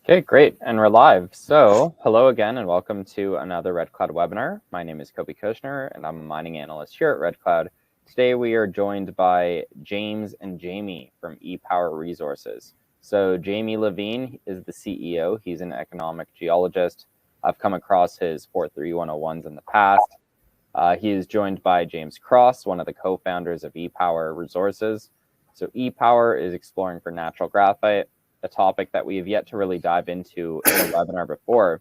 Okay, great. And we're live. So hello again and welcome to another Red Cloud webinar. My name is Kobe Kushner and I'm a mining analyst here at Red Cloud. Today we are joined by James and Jamie from ePower Resources. So Jamie Levine is the CEO. He's an economic geologist. I've come across his 43101s in the past. He is joined by James Cross, one of the co-founders of ePower Resources. So ePower is exploring for natural graphite, a topic that we have yet to really dive into in a webinar before.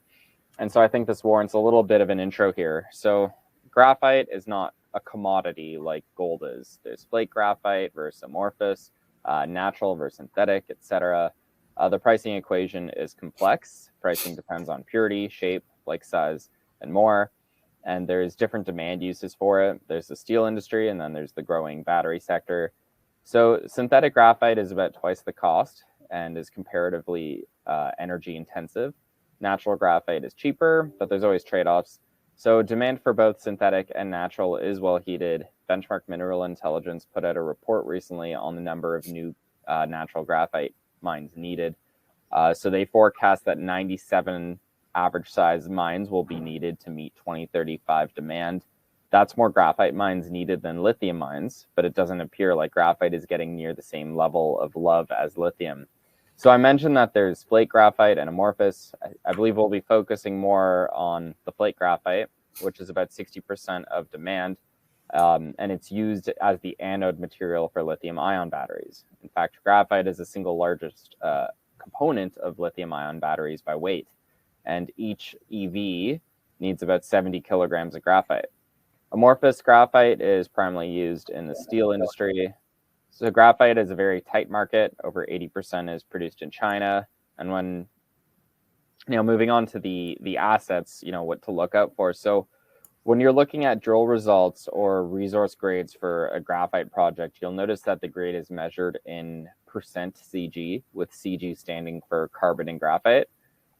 And so I think this warrants a little bit of an intro here. So graphite is not a commodity like gold is. There's flake graphite versus amorphous, natural versus synthetic, etc. The pricing equation is complex. Pricing depends on purity, shape, like size, and more. And there's different demand uses for it. There's the steel industry, and then there's the growing battery sector. So synthetic graphite is about twice the cost and is comparatively energy intensive. Natural graphite is cheaper, but there's always trade-offs. So demand for both synthetic and natural is well heated. Benchmark Mineral Intelligence put out a report recently on the number of new natural graphite mines needed. So they forecast that 97 average size mines will be needed to meet 2035 demand. That's more graphite mines needed than lithium mines, but it doesn't appear like graphite is getting near the same level of love as lithium. So I mentioned that there's flake graphite and amorphous. I believe we'll be focusing more on the flake graphite, which is about 60% of demand, and it's used as the anode material for lithium-ion batteries. In fact, graphite is the single largest component of lithium-ion batteries by weight, and each EV needs about 70 kilograms of graphite. Amorphous graphite is primarily used in the steel industry. So graphite is a very tight market. Over 80% is produced in China. And when, moving on to the assets, what to look out for. So when you're looking at drill results or resource grades for a graphite project, you'll notice that the grade is measured in percent CG, with CG standing for carbon and graphite.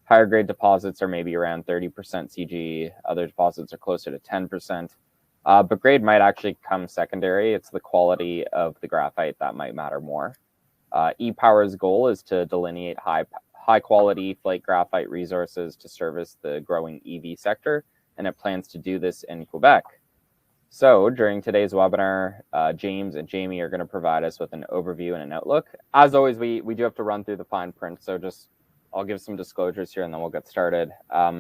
Higher grade deposits are maybe around 30% CG. Other deposits are closer to 10%. But grade might actually come secondary. It's the quality of the graphite that might matter more. ePower's goal is to delineate high quality flake graphite resources to service the growing EV sector, and it plans to do this in Quebec. So during today's webinar, James and Jamie are going to provide us with an overview and an outlook. As always, we do have to run through the fine print, so I'll give some disclosures here and then we'll get started.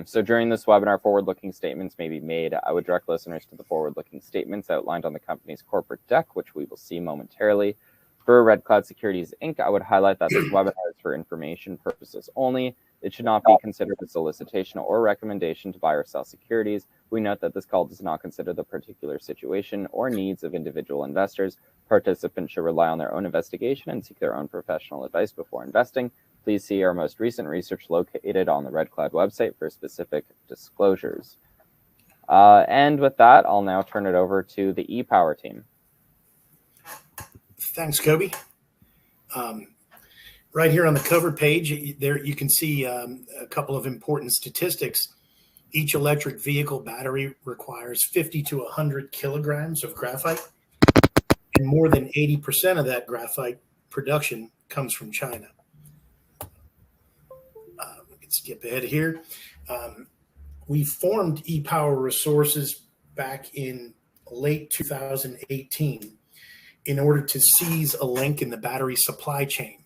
So during this webinar, forward-looking statements may be made. I would direct listeners to the forward-looking statements outlined on the company's corporate deck, which we will see momentarily. For Red Cloud Securities, Inc., I would highlight that this webinar is for information purposes only. It should not be considered a solicitation or recommendation to buy or sell securities. We note that this call does not consider the particular situation or needs of individual investors. Participants should rely on their own investigation and seek their own professional advice before investing. Please see our most recent research located on the Red Cloud website for specific disclosures. And with that, I'll now turn it over to the ePower team. Thanks, Kobe. Right here on the cover page, there you can see a couple of important statistics. Each electric vehicle battery requires 50 to 100 kilograms of graphite, and more than 80% of that graphite production comes from China. Skip ahead here. We formed ePower Resources back in late 2018 in order to seize a link in the battery supply chain.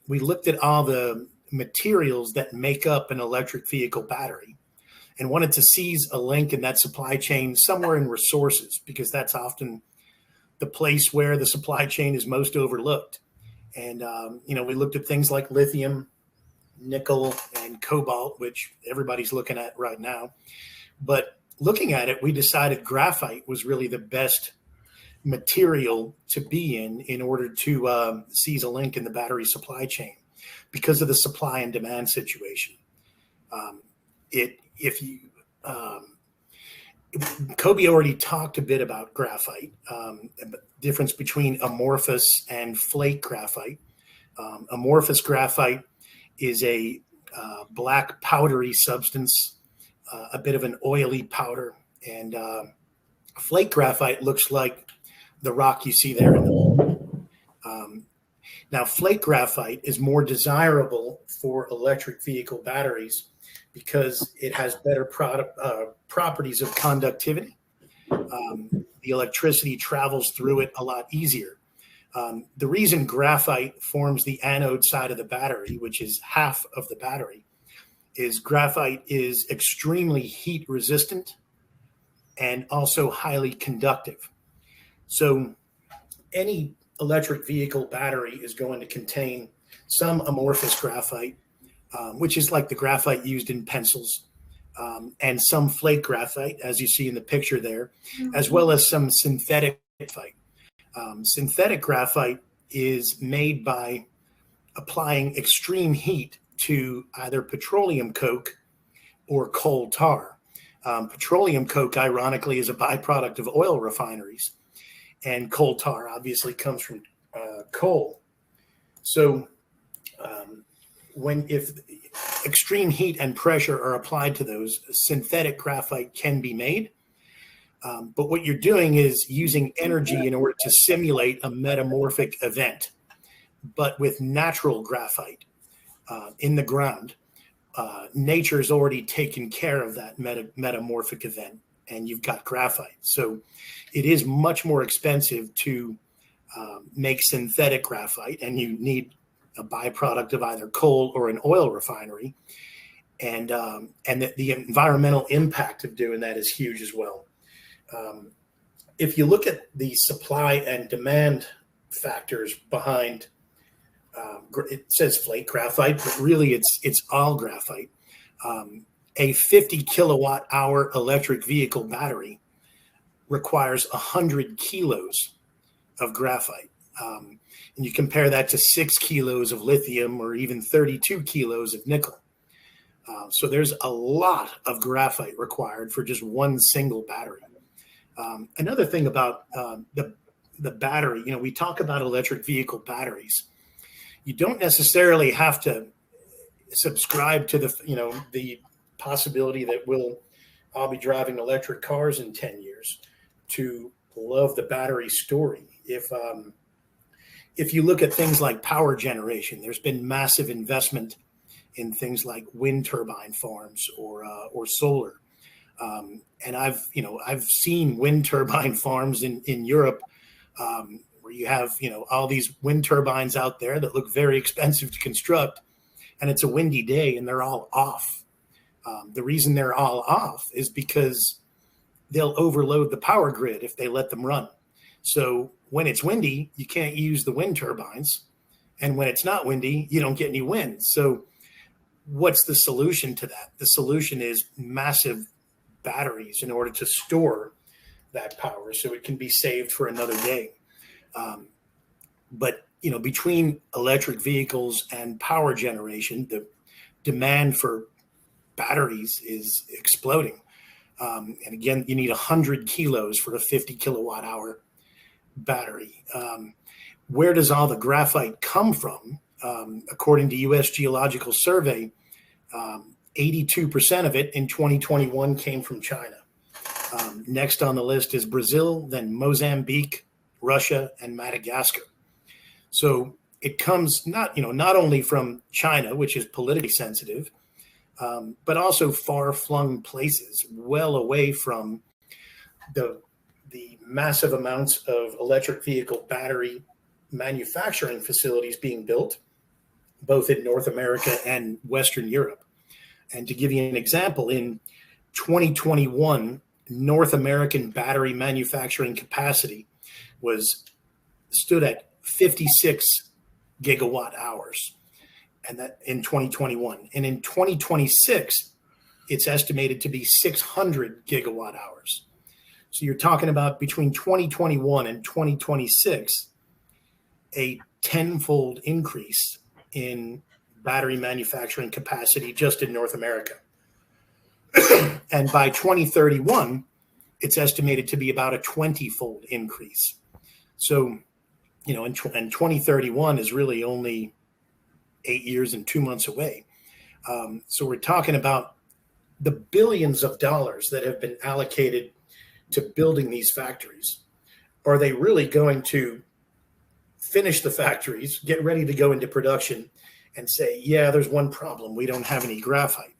We looked at all the materials that make up an electric vehicle battery and wanted to seize a link in that supply chain somewhere in resources, because that's often the place where the supply chain is most overlooked. And, we looked at things like lithium, nickel, and cobalt, which everybody's looking at right now. But looking at it, we decided graphite was really the best material to be in order to seize a link in the battery supply chain because of the supply and demand situation. Kobe already talked a bit about graphite, the difference between amorphous and flake graphite. Amorphous graphite is a black powdery substance, a bit of an oily powder, and flake graphite looks like the rock you see there in the Now, flake graphite is more desirable for electric vehicle batteries because it has better properties of conductivity. The electricity travels through it a lot easier. The reason graphite forms the anode side of the battery, which is half of the battery, is graphite is extremely heat resistant and also highly conductive. So any electric vehicle battery is going to contain some amorphous graphite, which is like the graphite used in pencils, and some flake graphite, as you see in the picture there, as well as some synthetic graphite. Synthetic graphite is made by applying extreme heat to either petroleum coke or coal tar. Petroleum coke, ironically, is a byproduct of oil refineries, and coal tar obviously comes from coal. So if extreme heat and pressure are applied to those, synthetic graphite can be made. But what you're doing is using energy in order to simulate a metamorphic event. But with natural graphite in the ground, nature's already taken care of that metamorphic event, and you've got graphite. So it is much more expensive to make synthetic graphite, and you need a byproduct of either coal or an oil refinery. And the environmental impact of doing that is huge as well. If you look at the supply and demand factors behind, it says flake graphite, but really it's all graphite. A 50 kilowatt hour electric vehicle battery requires 100 kilos of graphite. And you compare that to 6 kilos of lithium or even 32 kilos of nickel. So there's a lot of graphite required for just one single battery. Another thing about the battery, we talk about electric vehicle batteries. You don't necessarily have to subscribe to the possibility that I'll be driving electric cars in 10 years to love the battery story. If you look at things like power generation, there's been massive investment in things like wind turbine farms or solar. And I've seen wind turbine farms in Europe where you have, all these wind turbines out there that look very expensive to construct, and it's a windy day and they're all off. The reason they're all off is because they'll overload the power grid if they let them run. So when it's windy, you can't use the wind turbines. And when it's not windy, you don't get any wind. So what's the solution to that? The solution is massive batteries in order to store that power so it can be saved for another day. But between electric vehicles and power generation, the demand for batteries is exploding. And again, you need 100 kilos for a 50 kilowatt hour battery. Where does all the graphite come from? According to U.S. Geological Survey, 82% of it in 2021 came from China. Next on the list is Brazil, then Mozambique, Russia, and Madagascar. So it comes not only from China, which is politically sensitive, but also far-flung places, well away from the massive amounts of electric vehicle battery manufacturing facilities being built, both in North America and Western Europe. And to give you an example, in 2021, North American battery manufacturing capacity stood at 56 gigawatt hours, and that in 2021. And in 2026, it's estimated to be 600 gigawatt hours. So you're talking about between 2021 and 2026, a tenfold increase in battery manufacturing capacity just in North America. And by 2031, it's estimated to be about a 20-fold increase. So, and 2031 is really only 8 years and 2 months away. So we're talking about the billions of dollars that have been allocated to building these factories. Are they really going to finish the factories, get ready to go into production, and say, yeah, there's one problem. We don't have any graphite.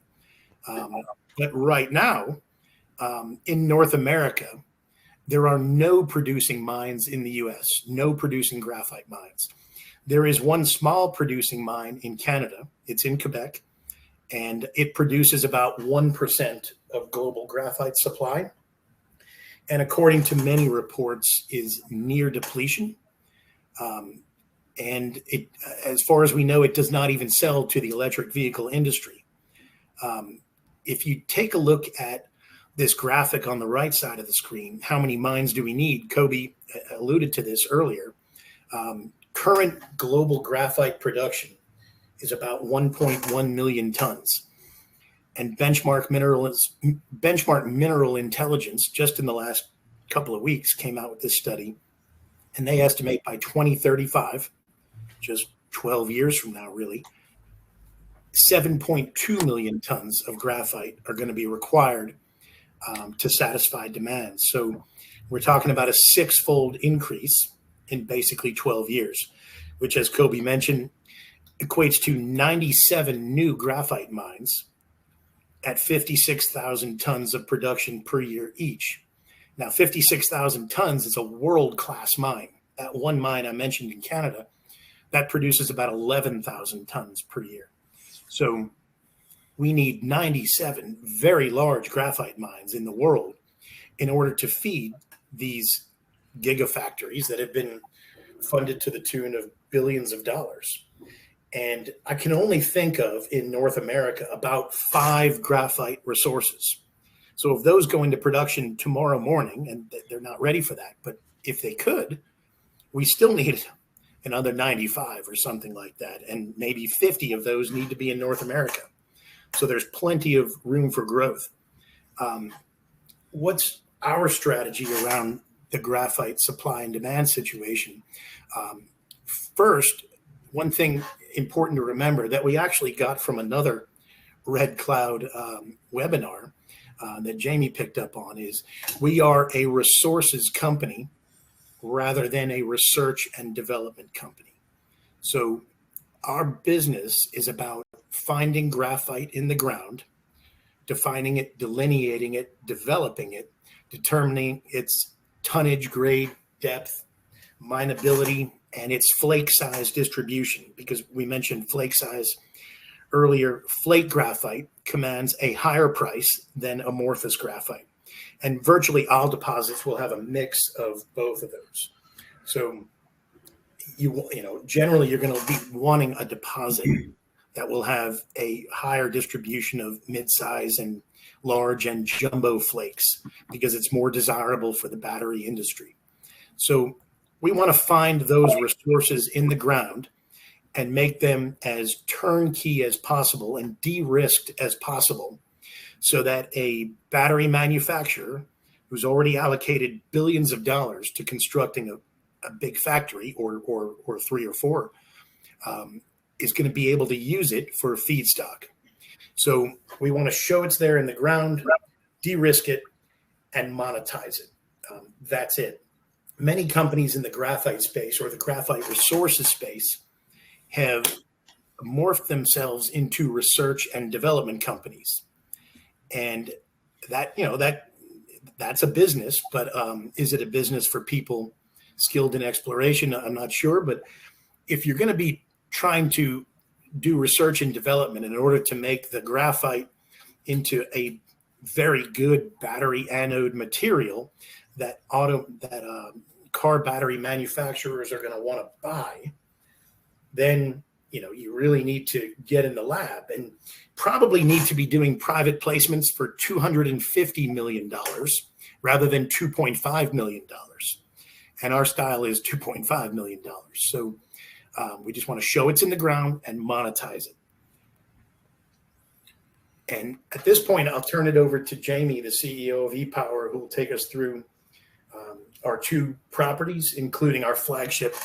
But right now, in North America, there are no producing mines in the US, no producing graphite mines. There is one small producing mine in Canada. It's in Quebec, and it produces about 1% of global graphite supply. And according to many reports, is near depletion. And it, as far as we know, it does not even sell to the electric vehicle industry. If you take a look at this graphic on the right side of the screen, how many mines do we need? Kobe alluded to this earlier. Current global graphite production is about 1.1 million tons. And Benchmark Mineral Intelligence, just in the last couple of weeks, came out with this study, and they estimate by 2035, just 12 years from now, really, 7.2 million tons of graphite are going to be required to satisfy demand. So we're talking about a 6-fold increase in basically 12 years, which, as Kobe mentioned, equates to 97 new graphite mines at 56,000 tons of production per year each. Now, 56,000 tons is a world-class mine. That one mine I mentioned in Canada, that produces about 11,000 tons per year. So we need 97 very large graphite mines in the world in order to feed these gigafactories that have been funded to the tune of billions of dollars. And I can only think of, in North America, about 5 graphite resources. So if those go into production tomorrow morning, and they're not ready for that, but if they could, we still need another 95 or something like that. And maybe 50 of those need to be in North America. So there's plenty of room for growth. What's our strategy around the graphite supply and demand situation? First, one thing important to remember that we actually got from another Red Cloud webinar that Jamie picked up on is we are a resources company rather than a research and development company. So our business is about finding graphite in the ground, defining it, delineating it, developing it, determining its tonnage, grade, depth, mineability, and its flake size distribution. Because we mentioned flake size earlier, flake graphite commands a higher price than amorphous graphite. And virtually all deposits will have a mix of both of those. So, generally you're going to be wanting a deposit that will have a higher distribution of mid-size and large and jumbo flakes because it's more desirable for the battery industry. So we want to find those resources in the ground and make them as turnkey as possible and de-risked as possible so that a battery manufacturer who's already allocated billions of dollars to constructing a big factory or 3 or 4 is going to be able to use it for feedstock. So we want to show it's there in the ground, de-risk it, and monetize it. That's it. Many companies in the graphite space or the graphite resources space have morphed themselves into research and development companies. And that's a business, but is it a business for people skilled in exploration? I'm not sure. But if you're going to be trying to do research and development in order to make the graphite into a very good battery anode material that car battery manufacturers are going to want to buy, then you really need to get in the lab and probably need to be doing private placements for $250 million rather than $2.5 million. And our style is $2.5 million. So we just want to show it's in the ground and monetize it. And at this point, I'll turn it over to Jamie, the CEO of E-Power, who will take us through our 2 properties, including our flagship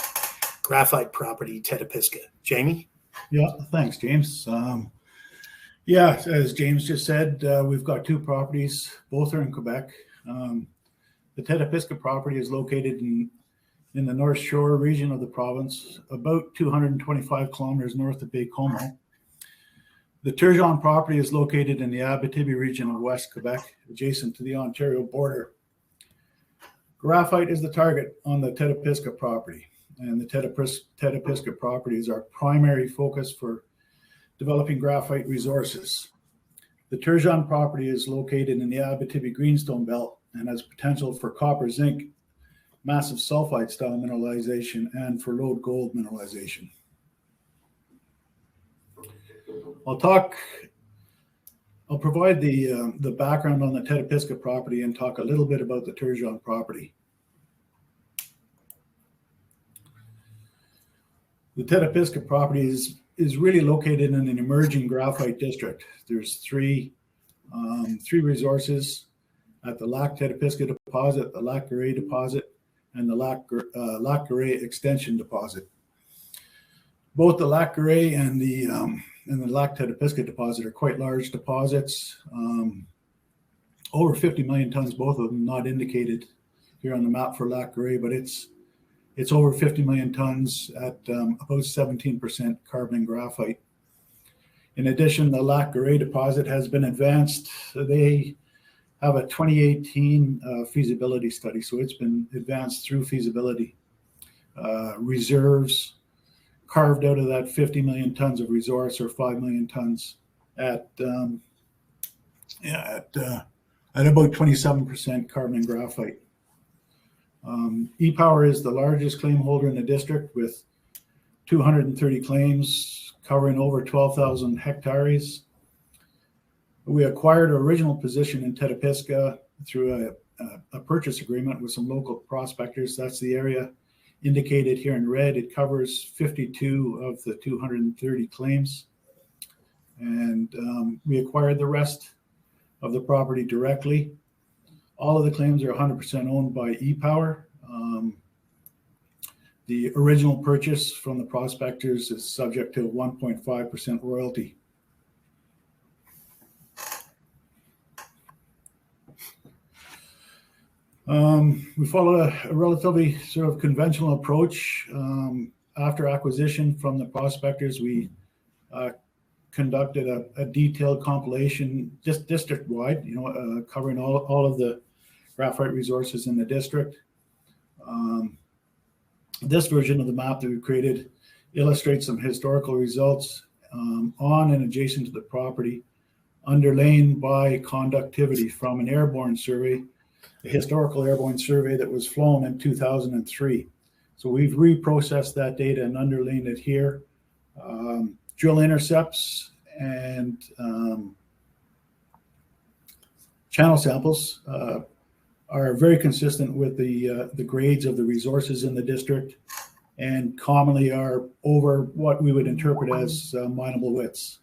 graphite property, Tetepisca. Jamie? Yeah, thanks, James. As James just said, we've got 2 properties. Both are in Quebec. The Tetepisca property is located in in the North Shore region of the province, about 225 kilometers north of Baie-Comeau. The Turgeon property is located in the Abitibi region of West Quebec, adjacent to the Ontario border. Graphite is the target on the Tetepisca property, and the Tetepisca property is our primary focus for developing graphite resources. The Turgeon property is located in the Abitibi Greenstone Belt and has potential for copper, zinc, massive sulfide style mineralization, and for lode gold mineralization. I'll provide the background on the Tetepisca property and talk a little bit about the Turgeon property. The Tetepisca property is really located in an emerging graphite district. There's three resources at the Lac Tetepisca deposit, the Lac Garret deposit, and the Lac Garret extension deposit. Both the Lac Garret and the Lac Tetepisca deposit are quite large deposits, over 50 million tons, both of them not indicated here on the map for Lac Garret, but it's over 50 million tons at about 17% carbon and graphite. In addition, the Lac Garret deposit has been advanced. They have a 2018 feasibility study, so it's been advanced through feasibility. Reserves carved out of that 50 million tons of resource, or 5 million tons at about 27% carbon and graphite. E-Power is the largest claim holder in the district with 230 claims covering over 12,000 hectares. We acquired our original position in Tetepisca through a purchase agreement with some local prospectors. That's the area indicated here in red. It covers 52 of the 230 claims. And we acquired the rest of the property directly. All of the claims are 100% owned by E-Power. The original purchase from the prospectors is subject to a 1.5% royalty. We followed a relatively sort of conventional approach. After acquisition from the prospectors, we conducted a detailed compilation, just district-wide, covering all of the graphite resources in the district. This version of the map that we created illustrates some historical results on and adjacent to the property, underlain by conductivity from an airborne survey, a historical airborne survey that was flown in 2003. So we've reprocessed that data and underlain it here. Drill intercepts and channel samples are very consistent with the grades of the resources in the district, and commonly are over what we would interpret as mineable widths.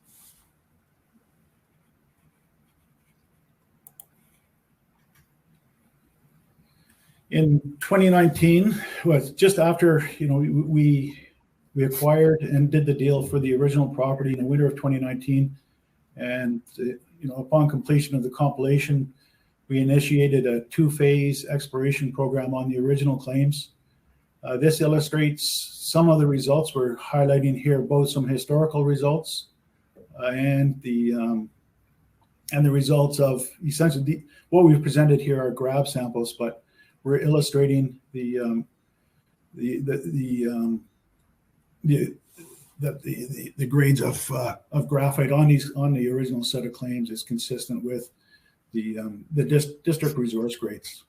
In 2019, was just after we acquired and did the deal for the original property in the winter of 2019, and upon completion of the compilation, we initiated a two-phase exploration program on the original claims. This illustrates some of the results we're highlighting here, both some historical results and the results of essentially what we've presented here are grab samples, but we're illustrating the grades of graphite on the original set of claims is consistent with the district resource grades.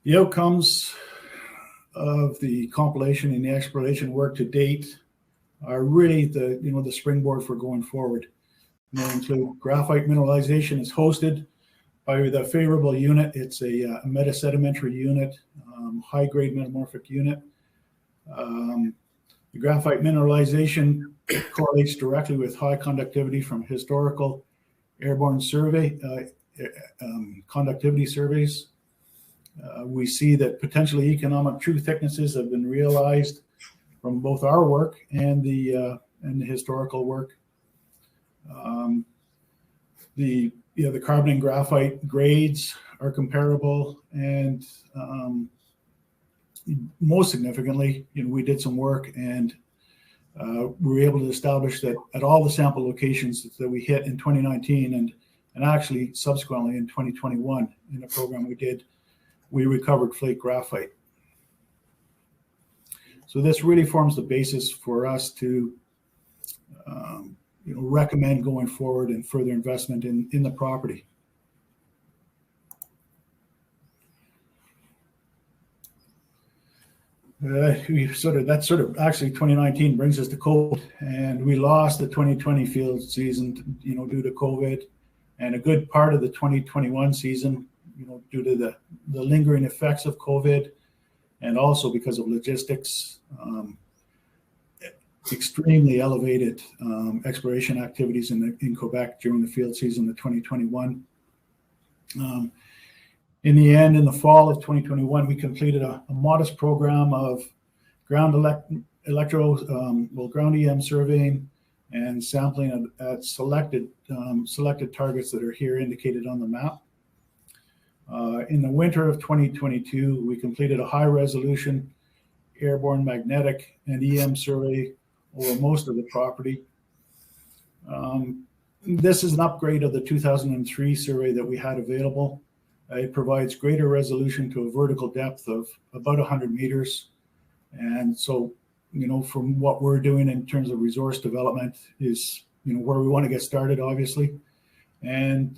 The outcomes of the compilation and the exploration work to date are really the springboard for going forward. They include graphite mineralization is hosted by the favorable unit. It's a metasedimentary unit, high-grade metamorphic unit. The graphite mineralization correlates directly with high conductivity from historical airborne survey conductivity surveys. We see that potentially economic true thicknesses have been realized from both our work and the historical work. The carbon and graphite grades are comparable, and most significantly, we did some work and we were able to establish that at all the sample locations that we hit in 2019 and actually subsequently in 2021 in a program we did, we recovered flake graphite. So this really forms the basis for us to recommend going forward and further investment in the property. Actually 2019 brings us to COVID, and we lost the 2020 field season, due to COVID, and a good part of the 2021 season, due to the lingering effects of COVID, and also because of logistics, extremely elevated exploration activities in Quebec during the field season of 2021. In the end, in the fall of 2021, we completed a modest program of ground EM surveying and sampling at selected targets that are here indicated on the map. In the winter of 2022, we completed a high-resolution airborne magnetic and EM survey over most of the property. This is an upgrade of the 2003 survey that we had available. It provides greater resolution to a vertical depth of about 100 meters. And so, from what we're doing in terms of resource development is, where we want to get started, obviously. And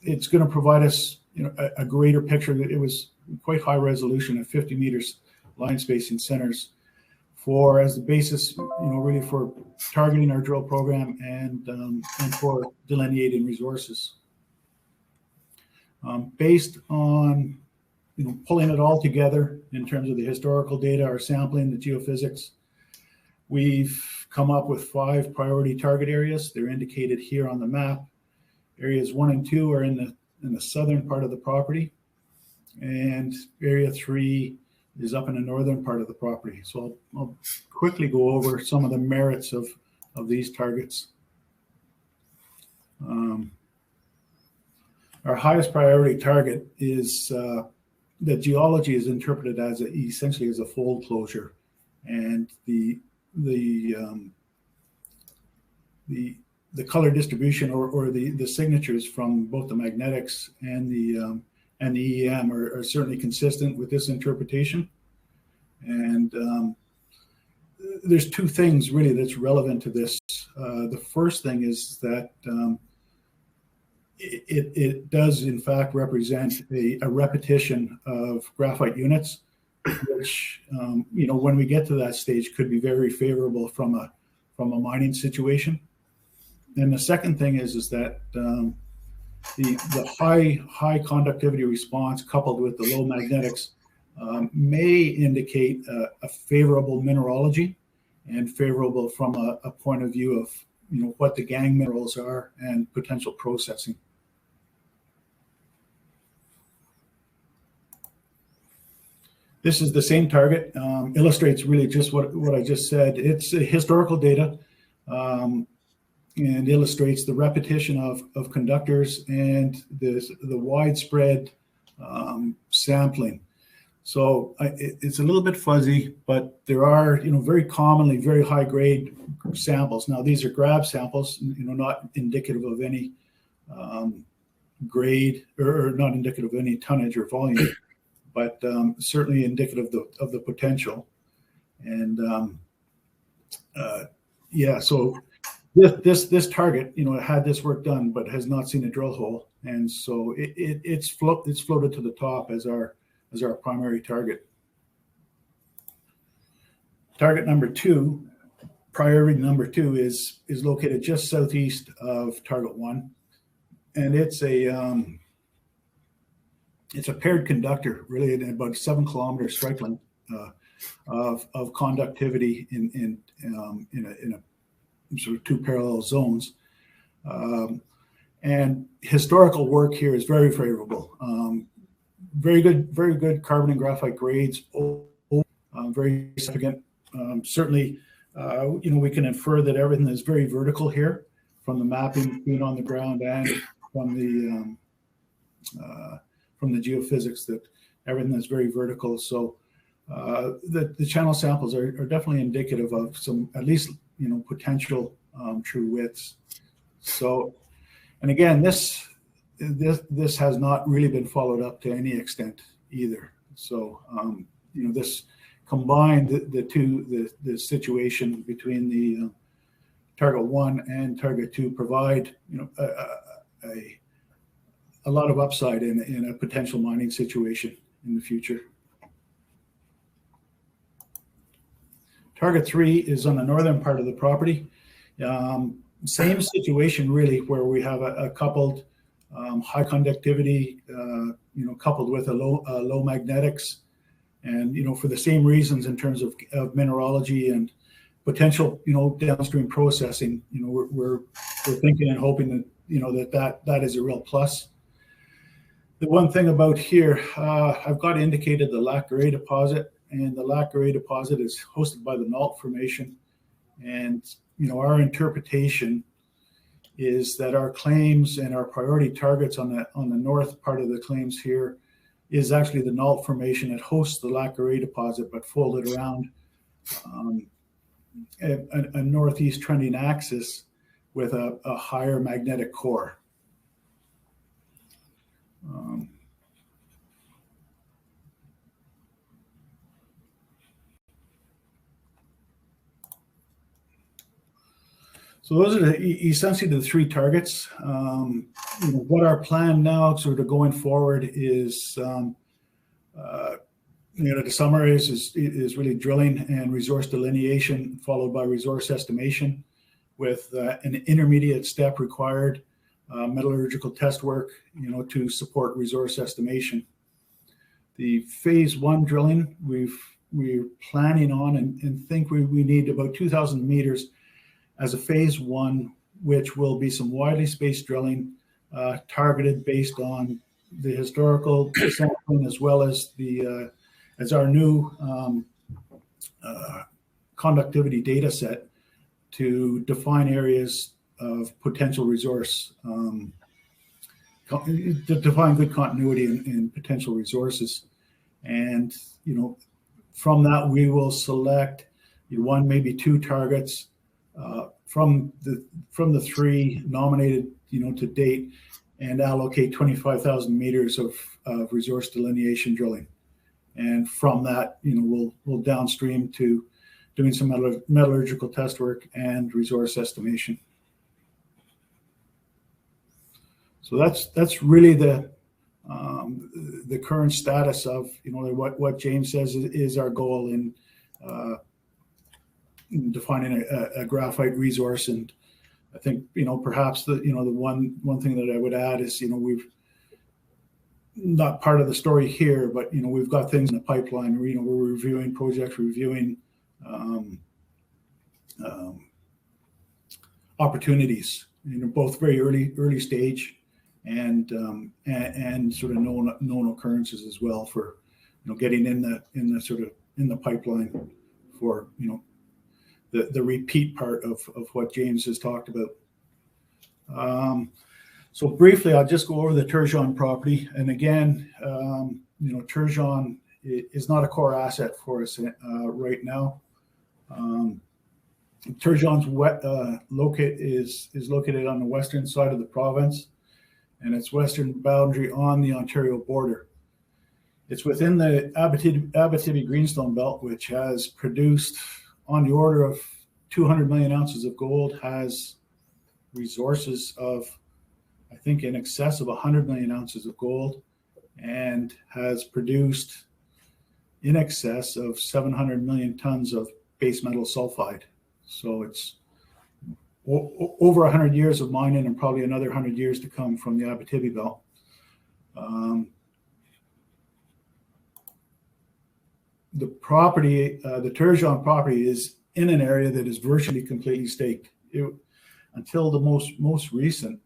it's going to provide us, a greater picture. It was quite high resolution at 50 meters line spacing centers as the basis, really for targeting our drill program and for delineating resources. Based on pulling it all together in terms of the historical data, our sampling, the geophysics, we've come up with 5 priority target areas. They're indicated here on the map. Areas 1 and 2 are in the southern part of the property, and area 3 is up in the northern part of the property. So I'll quickly go over some of the merits of these targets. Our highest priority target is that geology is interpreted as essentially as a fold closure, and the color distribution or the signatures from both the magnetics and the EM are certainly consistent with this interpretation. And there's 2 things really that's relevant to this. The first thing is that it does in fact represent a repetition of graphite units, which when we get to that stage could be very favorable from a mining situation. And the second thing is that the high conductivity response coupled with the low magnetics may indicate a favorable mineralogy and favorable from a point of view of what the gangue minerals are and potential processing. This is the same target, illustrates really just what I just said. It's historical data and illustrates the repetition of conductors and the widespread sampling. So it's a little bit fuzzy, but there are very commonly very high grade samples. Now these are grab samples, not indicative of any grade or not indicative of any tonnage or volume, but certainly indicative of the potential. And so this target, had this work done, but has not seen a drill hole, and so it's floated to the top as our primary target. Target number 2, priority number 2 is located just southeast of target 1, and it's a paired conductor, really, in about 7 kilometer strike length of conductivity in a sort of 2 parallel zones. And historical work here is very favorable. Very good carbon and graphite grades, very significant. Certainly, we can infer that everything is very vertical here. from the mapping being on the ground and from the geophysics, that everything is very vertical. So the channel samples are definitely indicative of some, at least, potential true widths. So, and again, this has not really been followed up to any extent either. So, this combined, the situation between the target 1 and target 2 provide, a lot of upside in a potential mining situation in the future. Target 3 is on the northern part of the property. Same situation really, where we have a coupled high conductivity, coupled with a low magnetics, and for the same reasons in terms of mineralogy and potential downstream processing. We're thinking and hoping that that is a real plus. The one thing about here, I've got indicated the Lac Garret deposit, and the Lac Garret deposit is hosted by the Nault Formation. And our interpretation is that our claims and our priority targets on the north part of the claims here is actually the Nault Formation. It hosts the Lac Garret deposit, but folded around a northeast trending axis with a higher magnetic core. So those are essentially the 3 targets. What our plan now, sort of going forward, is the summer is really drilling and resource delineation, followed by resource estimation, with an intermediate step required, metallurgical test work, to support resource estimation. The phase 1 drilling, we're planning on and think we need about 2,000 meters as a phase 1, which will be some widely spaced drilling, targeted based on the historical sampling, as well as our new conductivity data set to define areas of potential resource, to define good continuity in potential resources. And from that, we will select 1, maybe 2 targets from the 3 nominated to date, and allocate 25,000 meters of resource delineation drilling. And from that, we'll downstream to doing some metallurgical test work and resource estimation. So that's really the current status of what James says is our goal in defining a graphite resource. And I think perhaps the one thing that I would add is we've not part of the story here, but we've got things in the pipeline. We're reviewing projects, reviewing opportunities, both very early stage and sort of known occurrences as well, for getting in the pipeline for the repeat part of what James has talked about. So briefly, I'll just go over the Turgeon property. And again, Turgeon is not a core asset for us right now. Turgeon's is located on the western side of the province, and its western boundary on the Ontario border. It's within the Abitibi Greenstone Belt, which has produced on the order of 200 million ounces of gold, has resources of, I think, in excess of 100 million ounces of gold, and has produced in excess of 700 million tons of base metal sulfide. So it's over 100 years of mining, and probably another 100 years to come from the Abitibi Belt. The property, the Turgeon property, is in an area that is virtually completely staked. Until the most recent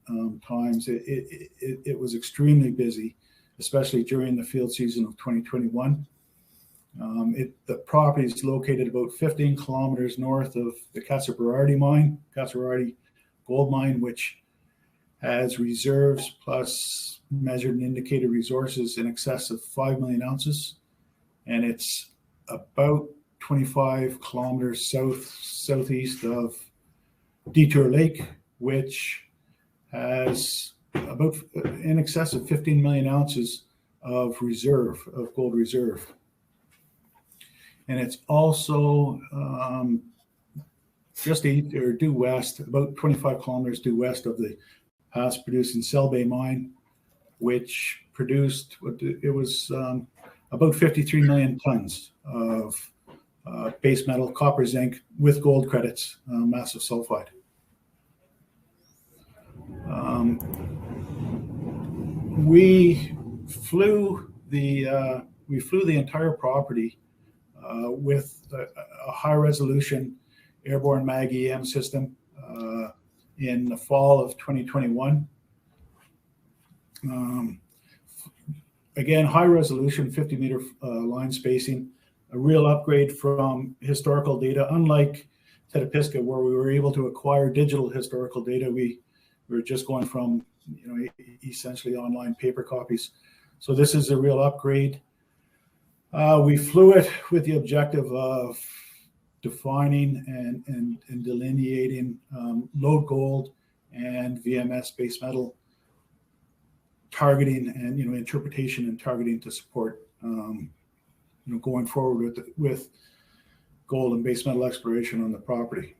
times, it was extremely busy, especially during the field season of 2021. The property is located about 15 kilometers north of the Casa Berardi mine. Casa Berardi gold mine, which has reserves plus measured and indicated resources in excess of 5 million ounces. And it's about 25 kilometers southeast of Detour Lake, which has about in excess of 15 million ounces of gold reserve. And it's also just east or due west, about 25 kilometers due west of the past producing Selby mine, which produced about 53 million tons of base metal, copper, zinc with gold credits, massive sulfide. We flew the entire property with a high resolution airborne mag-EM system in the fall of 2021. Again, high resolution, 50-meter line spacing, a real upgrade from historical data. Unlike Tetepisca, where we were able to acquire digital historical data, we were just going from essentially online paper copies. So this is a real upgrade. We flew it with the objective of defining and delineating load gold and VMS base metal targeting and interpretation and targeting to support going forward with gold and base metal exploration on the property.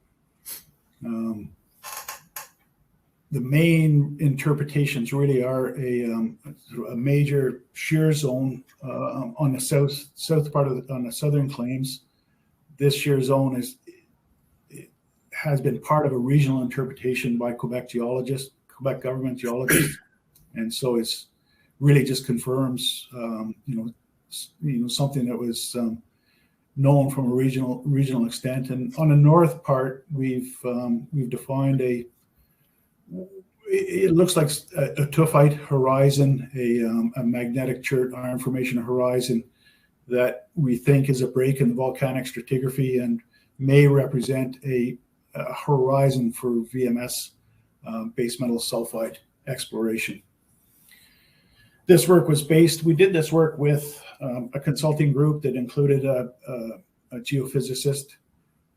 The main interpretations really are a major shear zone on the south part of on the southern claims. This shear zone has been part of a regional interpretation by Quebec government geologists, and so it's really just confirms something that was known from a regional extent. And on the north part, we've defined it looks like a tuffite horizon, a magnetic chert iron formation horizon that we think is a break in the volcanic stratigraphy and may represent a horizon for VMS base metal sulfide exploration. We did this work with a consulting group that included a geophysicist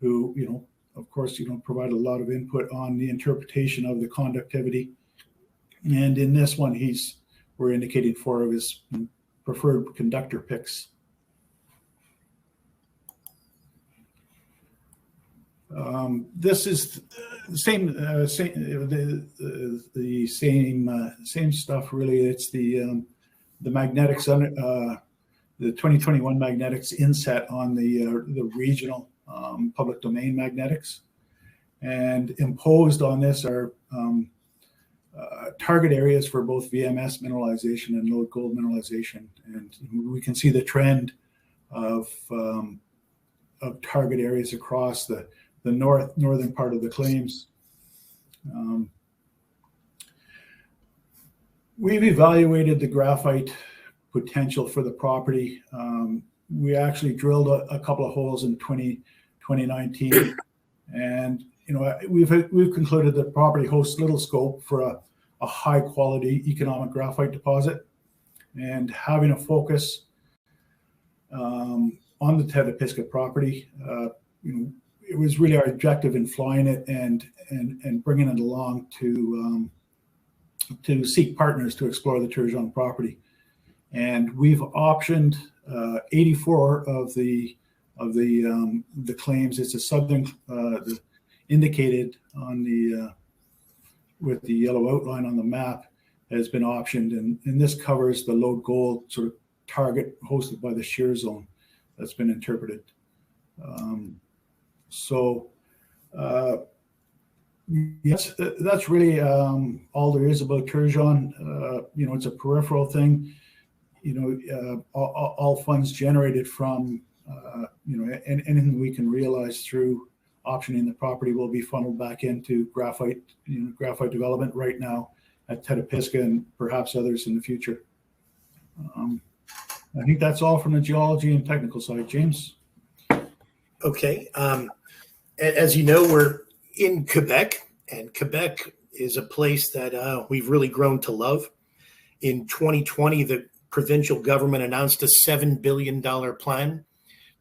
who, of course, provide a lot of input on the interpretation of the conductivity. And in this one, we're indicating 4 of his preferred conductor picks. This is the same stuff really. It's the magnetics the 2021 magnetics inset on the regional public domain magnetics, and imposed on this are target areas for both VMS mineralization and low gold mineralization, and we can see the trend of target areas across the northern part of the claims. We've evaluated the graphite potential for the property. We actually drilled a couple of holes in 2019, and we've concluded that the property hosts little scope for a high quality economic graphite deposit, and having a focus on the Tetepisca property, it was really our objective in flying it and bringing it along to seek partners to explore the Turgeon property. And we've optioned 84 of the claims. It's a southern indicated on the with the yellow outline on the map has been optioned, and this covers the low gold sort of target hosted by the shear zone that's been interpreted. Yes, that's really all there is about Turgeon. It's a peripheral thing. All funds generated from anything we can realize through optioning the property will be funneled back into graphite development right now at Tetepisca and perhaps others in the future. I think that's all from the geology and technical side. James? Okay. As you know, we're in Quebec, And Quebec is a place that we've really grown to love. In 2020, the provincial government announced a $7 billion plan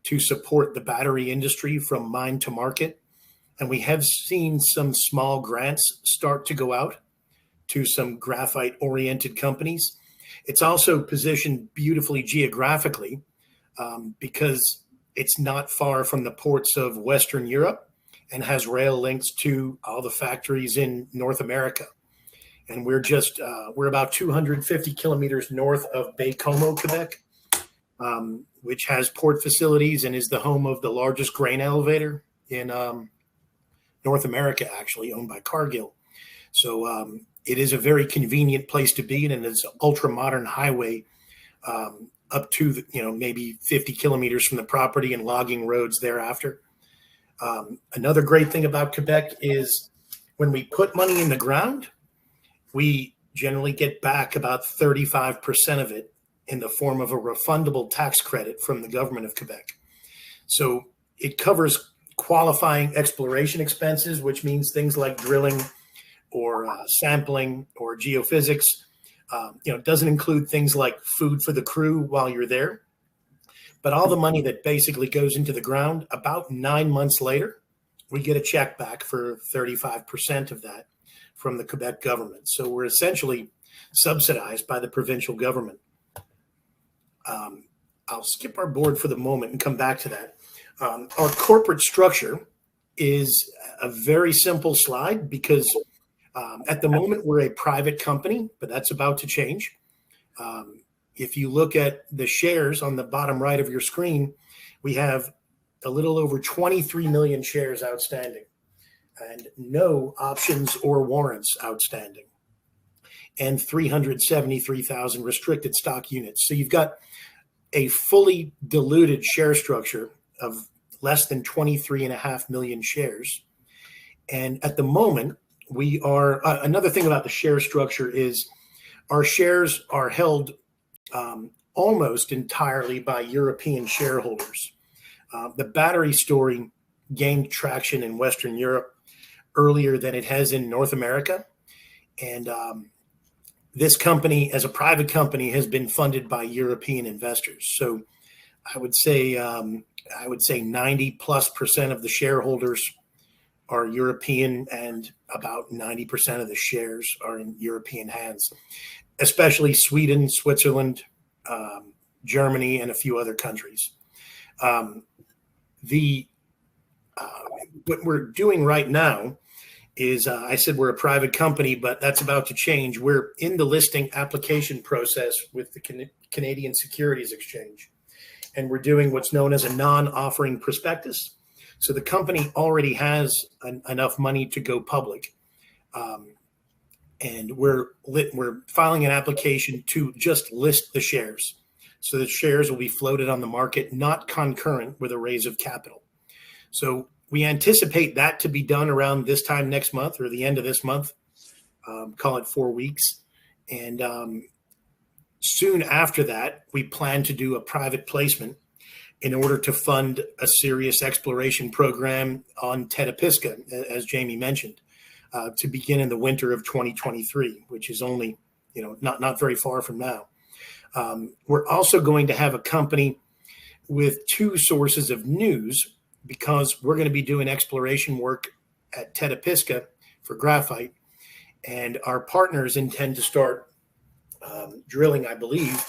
to support the battery industry from mine to market. And we have seen some small grants start to go out to some graphite-oriented companies. It's also positioned beautifully geographically because it's not far from the ports of Western Europe and has rail links to all the factories in North America. And we're about 250 kilometers north of Baie-Comeau, Quebec, which has port facilities and is the home of the largest grain elevator in North America, actually owned by Cargill. So it is a very convenient place to be, and it's an ultra modern highway up to maybe 50 kilometers from the property and logging roads thereafter. Another great thing about Quebec is when we put money in the ground, we generally get back about 35% of it in the form of a refundable tax credit from the government of Quebec. So it covers qualifying exploration expenses, which means things like drilling or sampling or geophysics. It doesn't include things like food for the crew while you're there. But all the money that basically goes into the ground, about 9 months later, we get a check back for 35% of that from the Quebec government. So we're essentially subsidized by the provincial government. I'll skip our board for the moment and come back to that. Our corporate structure is a very simple slide because at the moment we're a private company, but that's about to change. If you look at the shares on the bottom right of your screen, we have a little over 23 million shares outstanding and no options or warrants outstanding, and 373,000 restricted stock units. So you've got a fully diluted share structure of less than 23.5 million shares. And at the moment, we are, another thing about the share structure is our shares are held almost entirely by European shareholders. The battery story gained traction in Western Europe earlier than it has in North America. And this company, as a private company, has been funded by European investors. So I would say 90+% of the shareholders are European, and about 90% of the shares are in European hands, especially Sweden, Switzerland, Germany, and a few other countries. What we're doing right now is, I said we're a private company, but that's about to change. We're in the listing application process with the Canadian Securities Exchange, and we're doing what's known as a non-offering prospectus. So the company already has enough money to go public, and we're filing an application to just list the shares. So the shares will be floated on the market, not concurrent with a raise of capital. So we anticipate that to be done around this time next month or the end of this month, call it 4 weeks. And soon after that, we plan to do a private placement in order to fund a serious exploration program on Tetepisca, as Jamie mentioned, to begin in the winter of 2023, which is only, not very far from now. We're also going to have a company with two sources of news, because we're going to be doing exploration work at Tetepisca for graphite, and our partners intend to start drilling, I believe,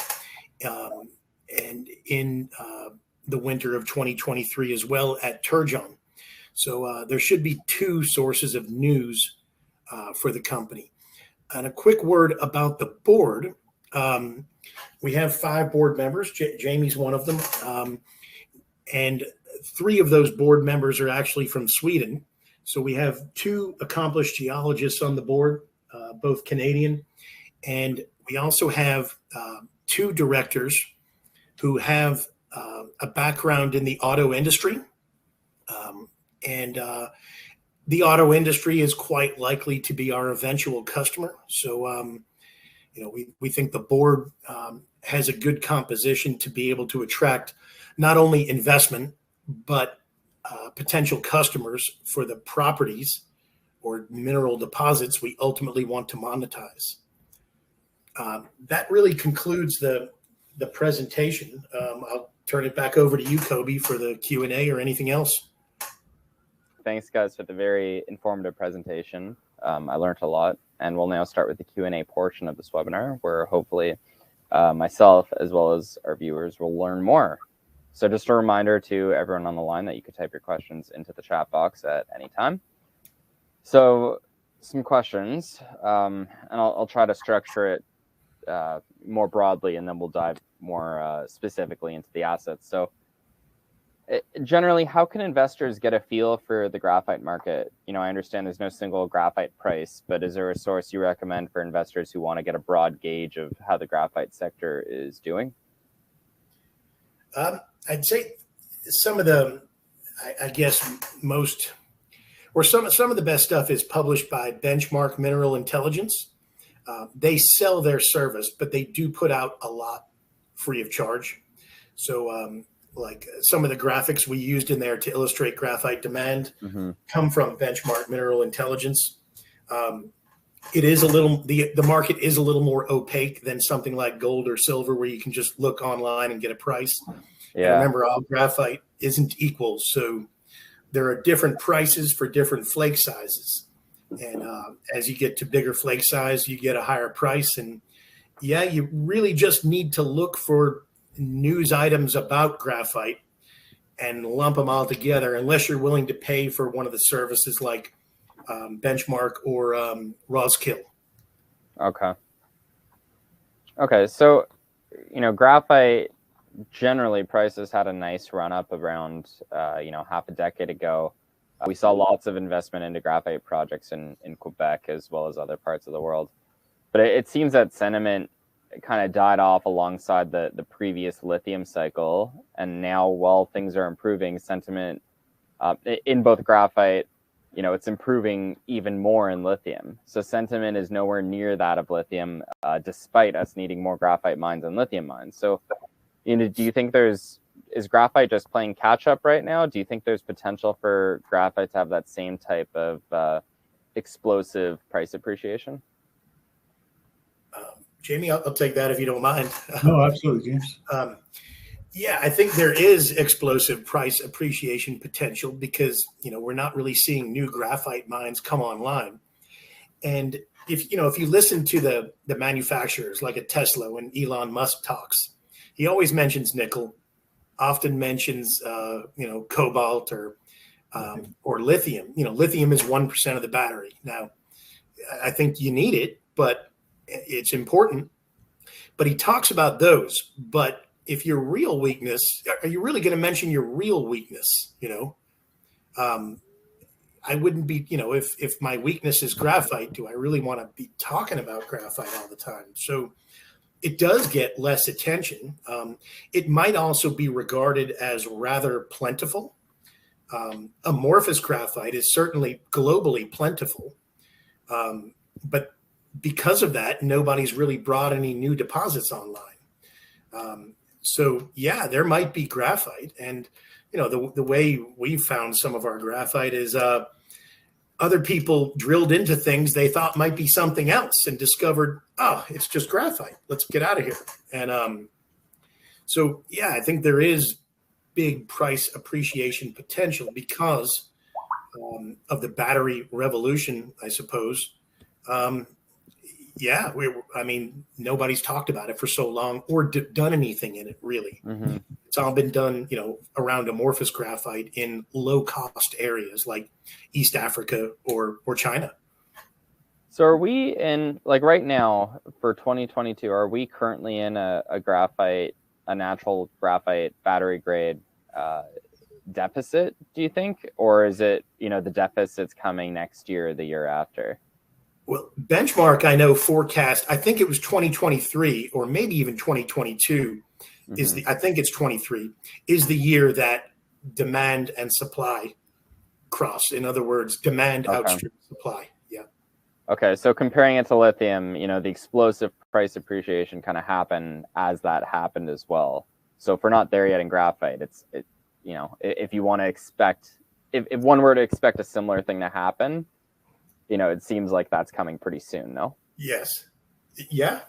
and in the winter of 2023 as well at Turgeon. So there should be two sources of news for the company. And a quick word about the board. We have 5 board members. Jamie's one of them. And 3 of those board members are actually from Sweden. So we have 2 accomplished geologists on the board, both Canadian. And we also have 2 directors who have a background in the auto industry. The auto industry is quite likely to be our eventual customer. So, we think the board has a good composition to be able to attract not only investment, but potential customers for the properties or mineral deposits we ultimately want to monetize. That really concludes the presentation. I'll turn it back over to you, Kobe, for the Q&A or anything else. Thanks, guys, for the very informative presentation. I learned a lot, and we'll now start with the Q&A portion of this webinar, where hopefully myself, as well as our viewers, will learn more. So just a reminder to everyone on the line that you could type your questions into the chat box at any time. So some questions, and I'll try to structure it more broadly, and then we'll dive more specifically into the assets. So generally, how can investors get a feel for the graphite market? You know, I understand there's no single graphite price, but is there a source you recommend for investors who want to get a broad gauge of how the graphite sector is doing? I'd say some of the, I guess most, or some of the best stuff is published by Benchmark Mineral Intelligence. They sell their service, but they do put out a lot free of charge. So like some of the graphics we used in there to illustrate graphite demand come from Benchmark Mineral Intelligence. It is a little, the market is a little more opaque than something like gold or silver, where you can just look online and get a price. Yeah. And remember, all graphite isn't equal. So there are different prices for different flake sizes. And as you get to bigger flake size, you get a higher price. And yeah, you really just need to look for news items about graphite and lump them all together, unless you're willing to pay for one of the services like Benchmark or Roskill. Okay. So, you know, graphite generally prices had a nice run up around, half a decade ago. We saw lots of investment into graphite projects in Quebec as well as other parts of the world. But it seems that sentiment kind of died off alongside the previous lithium cycle. And now, while things are improving, sentiment in both graphite, you know, it's improving even more in lithium. So sentiment is nowhere near that of lithium, despite us needing more graphite mines and lithium mines. So, you know, do you think is graphite just playing catch up right now? Do you think there's potential for graphite to have that same type of explosive price appreciation? Jamie, I'll take that if you don't mind. No, absolutely, James. Yeah, I think there is explosive price appreciation potential because, you know, we're not really seeing new graphite mines come online. And if you listen to the manufacturers like a Tesla, when Elon Musk talks, he always mentions nickel, often mentions cobalt or lithium. You know, lithium is 1% of the battery. Now, I think you need it, but it's important. But he talks about those. But if your real weakness, are you really going to mention your real weakness? You know, I wouldn't be, you know, if my weakness is graphite, do I really want to be talking about graphite all the time? So it does get less attention. It might also be regarded as rather plentiful. Amorphous graphite is certainly globally plentiful. But because of that, nobody's really brought any new deposits online. So yeah, there might be graphite. And, you know, the way we've found some of our graphite is other people drilled into things they thought might be something else and discovered, oh, it's just graphite. Let's get out of here. And so, yeah, I think there is big price appreciation potential because of the battery revolution, I suppose. Yeah, nobody's talked about it for so long or done anything in it, really. Mm-hmm. It's all been done, you know, around amorphous graphite in low-cost areas like East Africa or China. So are we in, like right now for 2022, are we currently in a natural graphite battery grade deficit, do you think? Or is it, you know, the deficit's coming next year or the year after? Well, Benchmark, I know, forecast, I think it was 2023 or maybe even 2022 is I think it's 23, is the year that demand and supply cross. In other words, demand outstrips supply. Yeah. Okay. So comparing it to lithium, you know, the explosive price appreciation kind of happened as that happened as well. So if we're not there yet in graphite, you know, if you want to expect, if one were to expect a similar thing to happen, it seems like that's coming pretty soon, no? Yes. Yeah.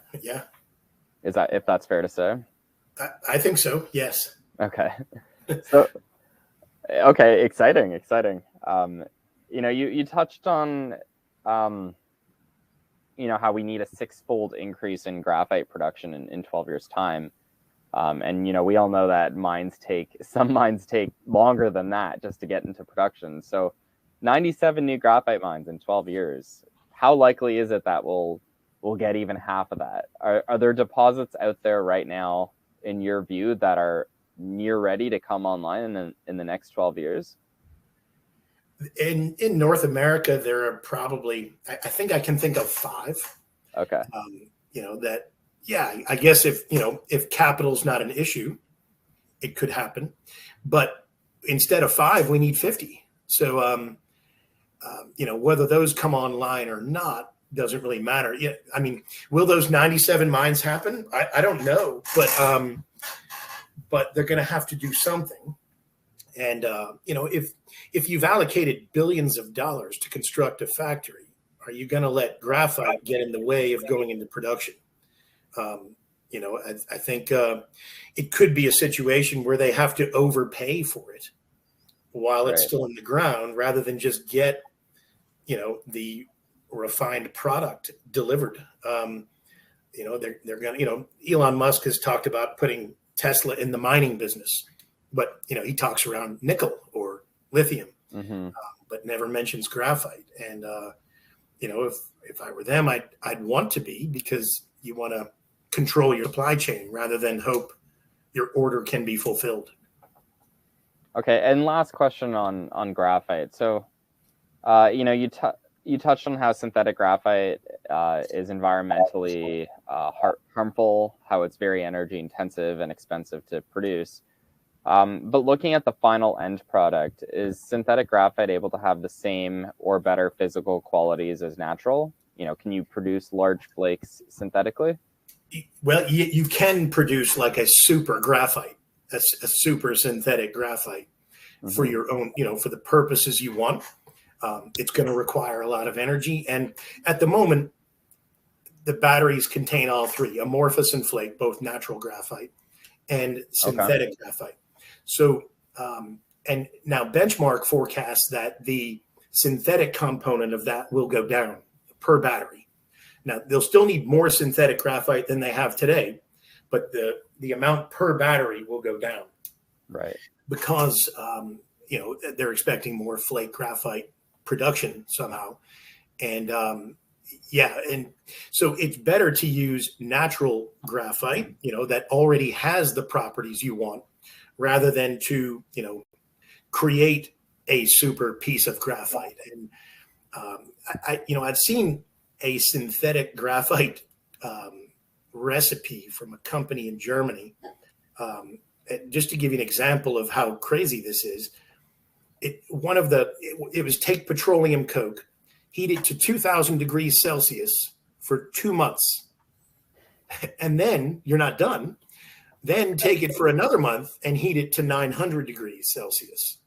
If that's fair to say? I think so. Yes. Okay. So, okay, exciting. You touched on, how we need a 6-fold increase in graphite production in 12 years' time. And we all know that some mines take longer than that just to get into production. So 97 new graphite mines in 12 years. How likely is it that we'll get even half of that? Are there deposits out there right now, in your view, that are near ready to come online in the next 12 years? In North America, there are probably, I think I can think of 5. Okay. That, yeah, I guess if capital's not an issue, it could happen. But instead of 5, we need 50. So, whether those come online or not doesn't really matter. Yeah, I mean, will those 97 mines happen? I don't know, but they're going to have to do something. And if you've allocated billions of dollars to construct a factory, are you going to let graphite get in the way of going into production? I think it could be a situation where they have to overpay for it while it's still in the ground, rather than just get, the refined product delivered. They're going to, Elon Musk has talked about putting Tesla in the mining business, but, he talks around nickel or lithium, but never mentions graphite. And, if I were them, I'd want to be, because you want to control your supply chain rather than hope your order can be fulfilled. Okay, and last question on graphite. So, you touched on how synthetic graphite is environmentally harmful, how it's very energy intensive and expensive to produce. But looking at the final end product, is synthetic graphite able to have the same or better physical qualities as natural? Can you produce large flakes synthetically? Well, you can produce like a super graphite, a super synthetic graphite for your own, for the purposes you want. It's going to require a lot of energy. And at the moment, the batteries contain all 3, amorphous and flake, both natural graphite and synthetic graphite. So, and now Benchmark forecasts that the synthetic component of that will go down per battery. Now, they'll still need more synthetic graphite than they have today, but the amount per battery will go down. Right. Because, they're expecting more flake graphite production somehow. And, and so it's better to use natural graphite, that already has the properties you want, rather than to, create a super piece of graphite. And, I've seen a synthetic graphite recipe from a company in Germany. Just to give you an example of how crazy this is, it was take petroleum coke, heat it to 2,000 degrees Celsius for 2 months, and then you're not done. Then take it for another month and heat it to 900 degrees Celsius.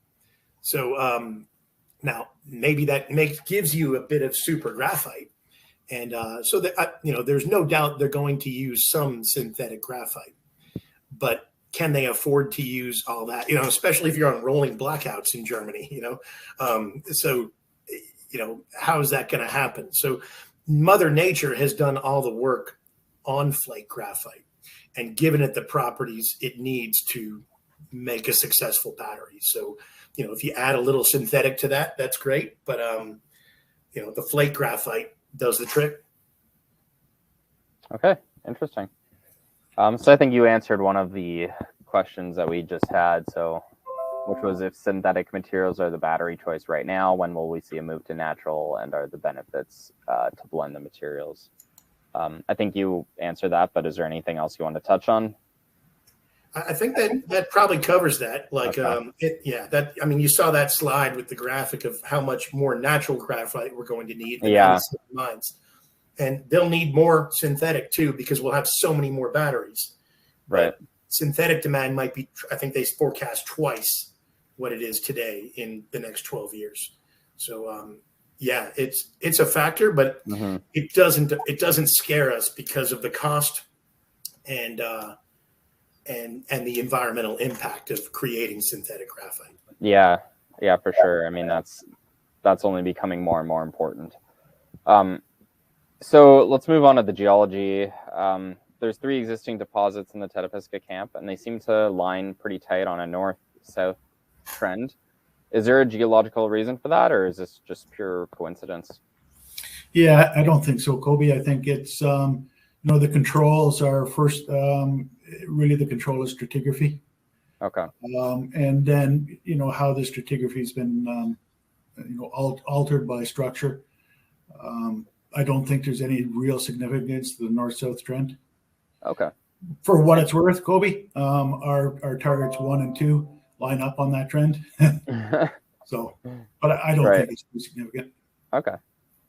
So now maybe that gives you a bit of super graphite. And so that, there's no doubt they're going to use some synthetic graphite, but can they afford to use all that, especially if you're on rolling blackouts in Germany, so, how is that going to happen? So Mother Nature has done all the work on flake graphite and given it the properties it needs to make a successful battery. So, if you add a little synthetic to that, that's great. But, the flake graphite does the trick. Okay, interesting. So I think you answered one of the questions that we just had. So, which was if synthetic materials are the battery choice right now, when will we see a move to natural, and are the benefits to blend the materials? I think you answered that, but is there anything else you want to touch on? I think that probably covers that. Like, you saw that slide with the graphic of how much more natural graphite we're going to need. Mines. And they'll need more synthetic too, because we'll have so many more batteries. Right. But synthetic demand might be, I think they forecast twice what it is today in the next 12 years. So, yeah, it's a factor, but Mm-hmm. it doesn't scare us because of the cost and the environmental impact of creating synthetic graphite. Yeah, yeah, for sure. I mean, that's only becoming more and more important. So let's move on to the geology. There's 3 existing deposits in the Tetepisca camp, and they seem to line pretty tight on a north-south trend. Is there a geological reason for that, or is this just pure coincidence? Yeah, I don't think so, Kobe. I think it's the controls are first. Really, the control is stratigraphy. Okay. And then how the stratigraphy has been altered by structure. I don't think there's any real significance to the north-south trend. Okay. For what it's worth, Kobe, our targets 1 and 2 line up on that trend. So, but I don't think it's too significant. Okay.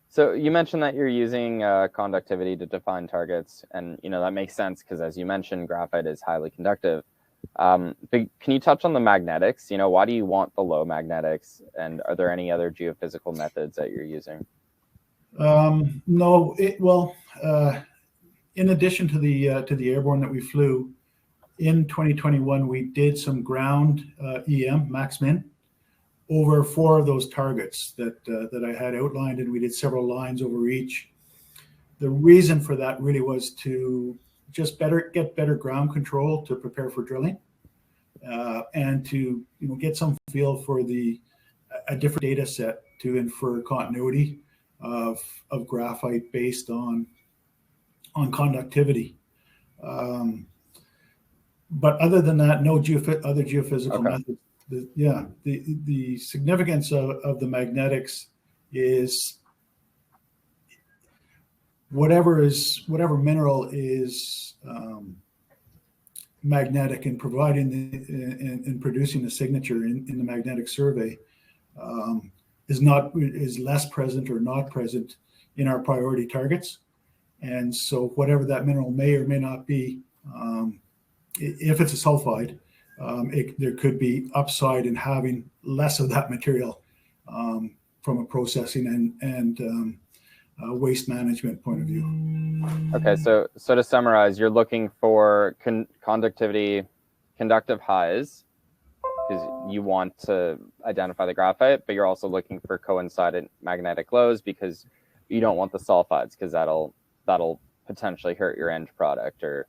So you mentioned that you're using conductivity to define targets, and that makes sense because, as you mentioned, graphite is highly conductive. But can you touch on the magnetics? Why do you want the low magnetics, and are there any other geophysical methods that you're using? No. In addition to the airborne that we flew in 2021, we did some ground EM max min over 4 of those targets that I had outlined, and we did several lines over each. The reason for that really was to just get better ground control to prepare for drilling, and to get some feel for a different data set to infer continuity of graphite based on conductivity. But other than that, no other geophysical methods. The significance of the magnetics is whatever mineral is magnetic and providing and producing the signature in the magnetic survey is less present or not present in our priority targets. And so whatever that mineral may or may not be, if it's a sulfide, there could be upside in having less of that material from a processing and waste management point of view. Okay, so to summarize, you're looking for conductive highs because you want to identify the graphite, but you're also looking for coincident magnetic lows because you don't want the sulfides because that'll potentially hurt your end product or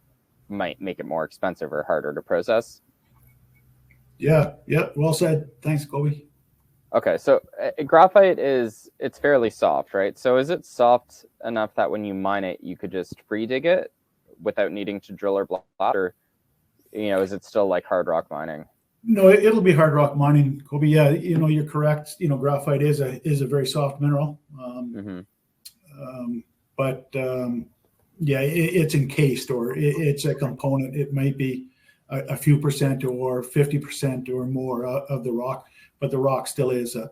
might make it more expensive or harder to process. Yeah, well said. Thanks, Kobe. Okay, so graphite it's fairly soft, right? So is it soft enough that when you mine it, you could just free dig it without needing to drill or blast, or is it still like hard rock mining? No, it'll be hard rock mining, Kobe. Yeah, you're correct. Graphite is a very soft mineral. But it's encased, or it's a component. It might be a few percent or 50% or more of the rock, but the rock still is a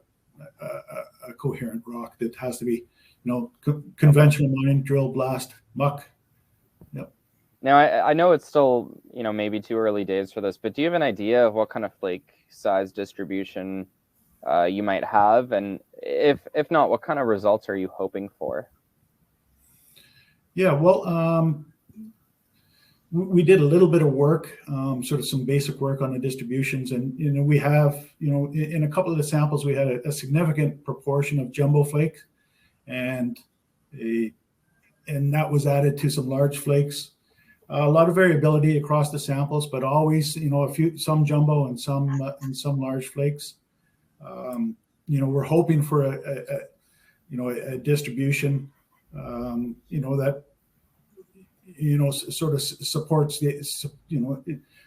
coherent rock that has to be, conventional mining, drill, blast, muck. Yep. Now, I know it's still, maybe too early days for this, but do you have an idea of what kind of flake size distribution you might have? And if not, what kind of results are you hoping for? Yeah, well, we did a little bit of work, sort of some basic work on the distributions, and we have, in a couple of the samples we had a significant proportion of jumbo flake, and that was added to some large flakes. A lot of variability across the samples, but always, some jumbo and some large flakes. We're hoping for a distribution that sort of supports it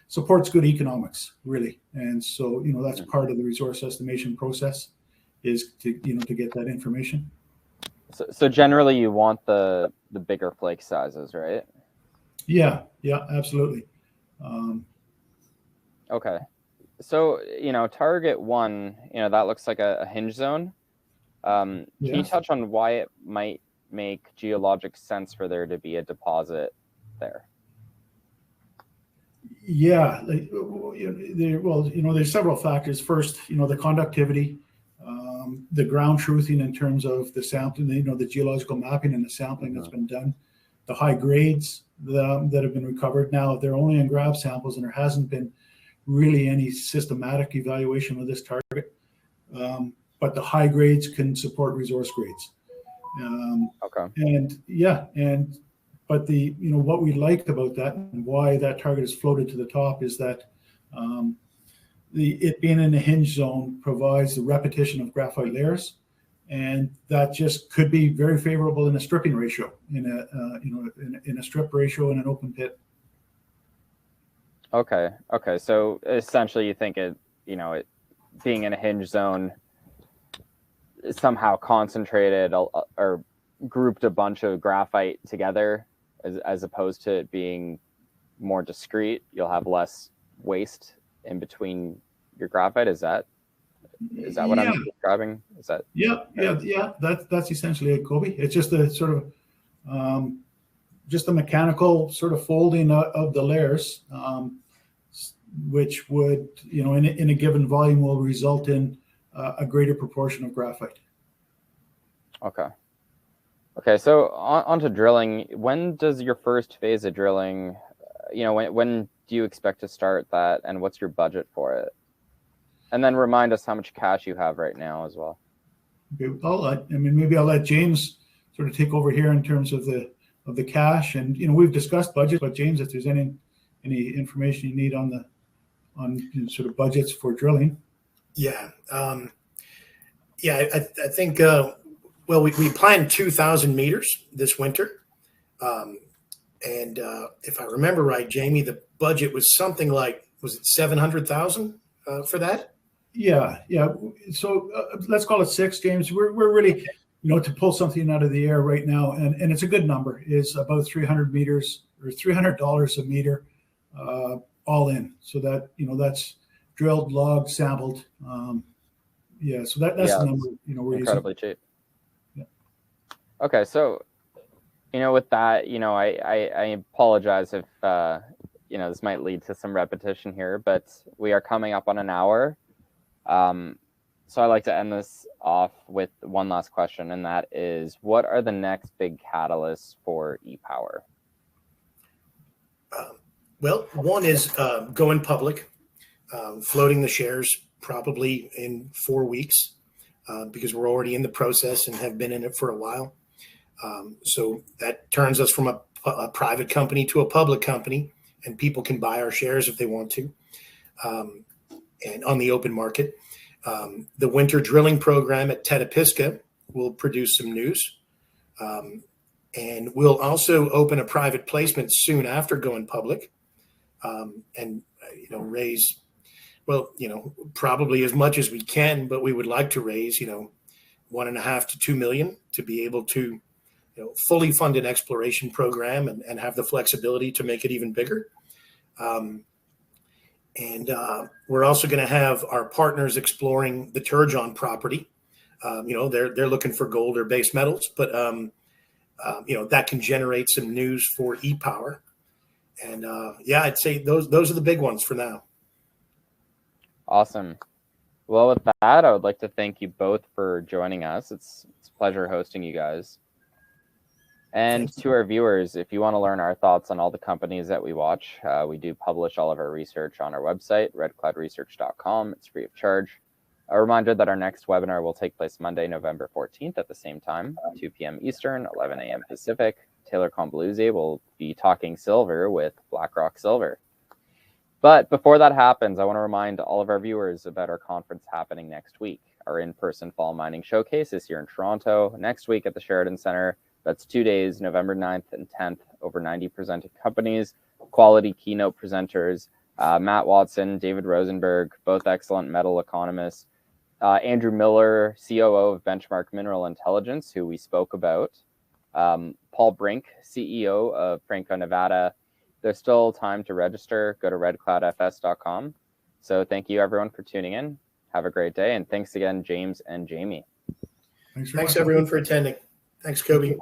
supports good economics, really. And so that's part of the resource estimation process, is to get that information. So generally you want the bigger flake sizes, right? Yeah, absolutely. Okay, so target 1, that looks like a hinge zone. Can you touch on why it might make geologic sense for there to be a deposit there? Yeah, there's several factors. First, the conductivity. the ground truthing in terms of the sampling, the geological mapping and the sampling that's been done, the high grades that have been recovered. Now they're only in grab samples, and there hasn't been really any systematic evaluation of this target. But the high grades can support resource grades. But what we like about that and why that target is floated to the top is that it being in a hinge zone provides the repetition of graphite layers, and that just could be very favorable in a stripping ratio, in a strip ratio in an open pit. Okay. So essentially, you think it being in a hinge zone somehow concentrated or grouped a bunch of graphite together, as opposed to it being more discrete. You'll have less waste in between your graphite. Is that what I'm describing? Is that that's essentially it, Kobe. It's just a sort of just a mechanical sort of folding of the layers, which would in a given volume will result in a greater proportion of graphite. Okay, so on to drilling. When does your first phase of drilling, when do you expect to start that, and what's your budget for it? And then remind us how much cash you have right now as well. Okay, maybe I'll let James sort of take over here in terms of the cash, and we've discussed budget, but James, if there's any information you need on sort of budgets for drilling. I think we planned 2,000 meters this winter, and if I remember right, Jamie, the budget was something like, was it 700,000 for that? Yeah. So let's call it 6, James. We're really, to pull something out of the air right now, and it's a good number, is about 300 meters or $300 a meter, all in. So that that's drilled, logged, sampled. So that's the number. We're incredibly using. Cheap. Yeah. Okay, so with that, I apologize if this might lead to some repetition here, but we are coming up on an hour. So I like to end this off with one last question, and that is, what are the next big catalysts for ePower? Well, one is going public, floating the shares probably in 4 weeks, because we're already in the process and have been in it for a while. So that turns us from a private company to a public company, and people can buy our shares if they want to, and on the open market. The winter drilling program at Tetepisca will produce some news. And we'll also open a private placement soon after going public, and raise, probably as much as we can, but we would like to raise, 1.5 to 2 million to be able to, fully fund an exploration program and have the flexibility to make it even bigger. And we're also going to have our partners exploring the Turgeon property. They're looking for gold or base metals, but that can generate some news for ePower. And I'd say those are the big ones for now. Awesome. Well, with that, I would like to thank you both for joining us. It's a pleasure hosting you guys. And to our viewers, if you want to learn our thoughts on all the companies that we watch, we do publish all of our research on our website, redcloudresearch.com. It's free of charge. A reminder that our next webinar will take place Monday, November 14th at the same time, 2 p.m. Eastern, 11 a.m. Pacific. Taylor Combaluzzi will be talking silver with BlackRock Silver. But before that happens, I want to remind all of our viewers about our conference happening next week. Our in-person fall mining showcase is here in Toronto next week at the Sheridan Center. That's 2 days, November 9th and 10th, over 90 presenting companies, quality keynote presenters, Matt Watson, David Rosenberg, both excellent metal economists, Andrew Miller, COO of Benchmark Mineral Intelligence, who we spoke about, Paul Brink, CEO of Franco-Nevada. There's still time to register. Go to redcloudfs.com. So thank you, everyone, for tuning in. Have a great day. And thanks again, James and Jamie. Thanks everyone, for attending. Thanks, Kobe.